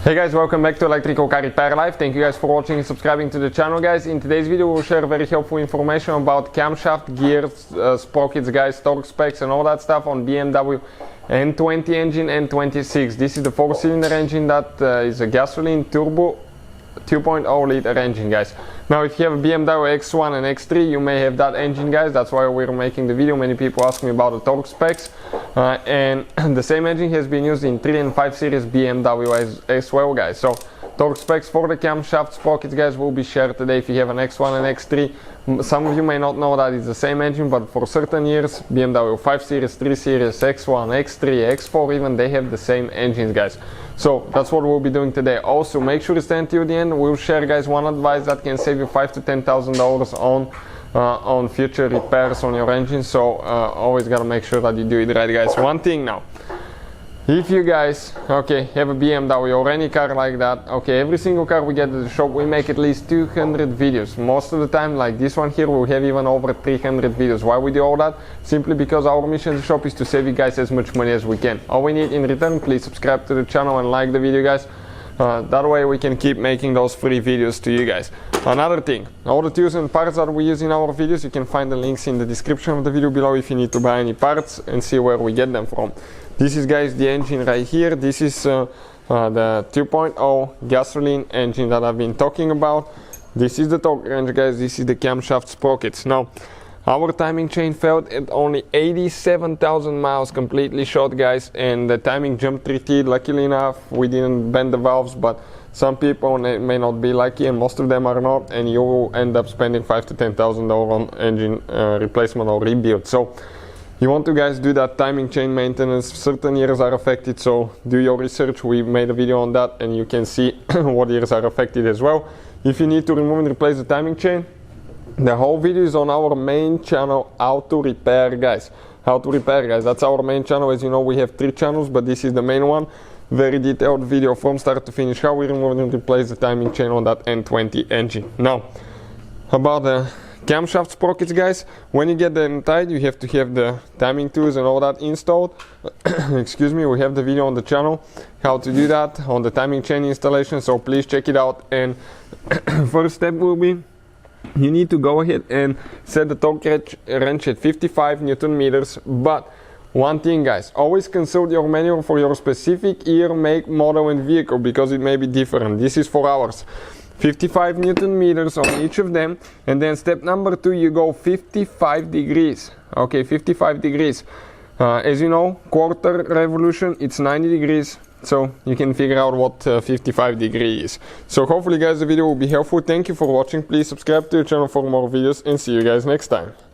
Hey guys, welcome back to Electrical Car Repair Live. Thank you guys for watching and subscribing to the channel, guys. In today's video we'll share very helpful information about camshaft, gears, sprockets, guys, torque specs and all that stuff on BMW N20 engine and N26. This is the 4-cylinder engine that is a gasoline turbo 2.0 liter engine, guys. Now if you have a BMW X1 and X3, you may have that engine, guys. That's why we're making the video. Many people ask me about the torque specs, and the same engine has been used in 3 and 5 series BMW as well, guys. So torque specs for the camshaft sprockets, guys, will be shared today. If you have an X1 and X3, some of you may not know that it's the same engine, but for certain years BMW 5 series, 3 series, X1, X3, X4 even, they have the same engines, guys. So that's what we'll be doing today. Also, make sure to stay until the end. We'll share, guys, one advice that can save you $5,000 to $10,000 on future repairs on your engine. So always gotta make sure that you do it right, guys. One thing now, if you guys have a BMW or any car like that, every single car we get at the shop, we make at least 200 videos. Most of the time, like this one here, we'll have even over 300 videos. Why we do all that? Simply because our mission at the shop is to save you guys as much money as we can. All we need in return, please subscribe to the channel and like the video, guys. That way we can keep making those free videos to you guys. Another thing, all the tools and parts that we use in our videos, you can find the links in the description of the video below if you need to buy any parts and see where we get them from. This is, guys, the engine right here. This is the 2.0 gasoline engine that I've been talking about. This is the torque range, guys. This is the camshaft sprockets. Now, our timing chain failed at only 87,000 miles completely shot, guys, and the timing jumped 3T. Luckily enough, we didn't bend the valves, but some people may not be lucky, and most of them are not, and you will end up spending $5,000 to $10,000 on engine replacement or rebuild. So you want to, guys, do that timing chain maintenance. Certain years are affected, so do your research. We made a video on that and you can see what years are affected as well. If you need to remove and replace the timing chain, the whole video is on our main channel, how to repair, guys. How to repair, guys. That's our main channel. As you know, we have 3 channels, but this is the main one. Very detailed video from start to finish, how we remove and replace the timing chain on that N20 engine. Now, about the camshaft sprockets, guys, when you get them tied, you have to have the timing tools and all that installed. Excuse me, we have the video on the channel how to do that on the timing chain installation, so please check it out. And first step will be, you need to go ahead and set the torque wrench at 55 Newton meters. But one thing, guys, always consult your manual for your specific year, make, model and vehicle, because it may be different. This is for ours. 55 Newton meters on each of them, and then step number 2, you go 55 degrees. 55 degrees. As you know, quarter revolution, it's 90 degrees, so you can figure out what 55 degrees is. So hopefully, guys, the video will be helpful. Thank you for watching. Please subscribe to the channel for more videos, and see you guys next time.